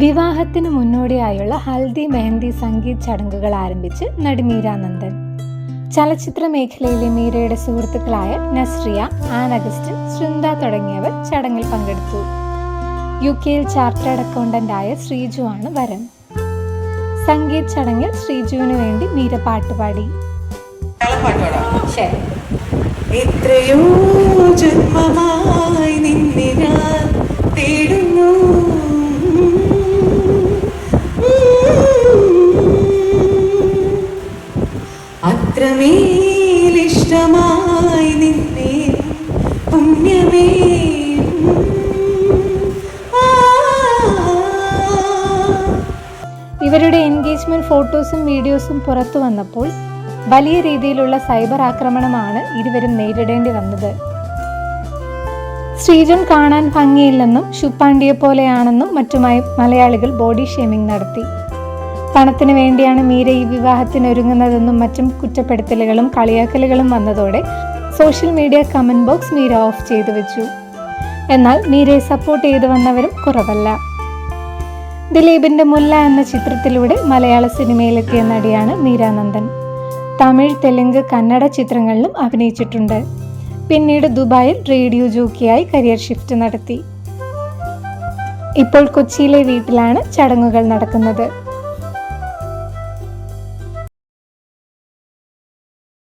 വിവാഹത്തിന് മുന്നോടിയായുള്ള ഹൽദി മെഹന്തി സംഗീത് ചടങ്ങുകൾ ആരംഭിച്ച് നടി മീരാ നന്ദൻ. ചലച്ചിത്ര മേഖലയിലെ മീരയുടെ സുഹൃത്തുക്കളായ നസ്രിയ, ആൻ അഗസ്റ്റിൻ, ശൃന്ദ തുടങ്ങിയവർ ചടങ്ങിൽ പങ്കെടുത്തു. UK-യിൽ ചാർട്ടേഡ് അക്കൗണ്ടന്റായ ശ്രീജു ആണ് വരൻ. സംഗീത് ചടങ്ങിൽ ശ്രീജുവിന് വേണ്ടി മീര പാട്ടുപാടി. എത്രയോ ജന്മമായി നിന്നെ ഞാൻ തേടുന്നു, അത്രമേലിഷ്ടമായി നിന്നെ പുണ്യമേ. ഇവരുടെ എൻഗേജ്മെന്റ് ഫോട്ടോസും വീഡിയോസും പുറത്തു വന്നപ്പോൾ വലിയ രീതിയിലുള്ള സൈബർ ആക്രമണമാണ് ഇരുവരും നേരിടേണ്ടി വന്നത്. ശ്രീജൻ കാണാൻ ഭംഗിയില്ലെന്നും ശുപ്പാണ്ടിയെ പോലെയാണെന്നും മറ്റുമായി മലയാളികൾ ബോഡി ഷേമിംഗ് നടത്തി. പണത്തിന് വേണ്ടിയാണ് മീര ഈ വിവാഹത്തിന് ഒരുങ്ങുന്നതെന്നും മറ്റും കുറ്റപ്പെടുത്തലുകളും കളിയാക്കലുകളും വന്നതോടെ social media comment box Meera of ചെയ്തു വെച്ചു. എന്നാൽ മീരയെ സപ്പോർട്ട് ചെയ്തു വന്നവരും കുറവല്ല. ദിലീപിന്റെ മുല്ല എന്ന ചിത്രത്തിലൂടെ മലയാള സിനിമയിലെത്തിയ നടിയാണ് മീരാ നന്ദൻ. തമിഴ്, തെലുങ്ക്, കന്നഡ ചിത്രങ്ങളിലും അഭിനയിച്ചിട്ടുണ്ട്. പിന്നീട് ദുബായിൽ റേഡിയോ ജോക്കിയായി കരിയർ ഷിഫ്റ്റ് നടത്തി. ഇപ്പോൾ കൊച്ചിയിലെ വീട്ടിലാണ് ചടങ്ങുകൾ നടക്കുന്നത്.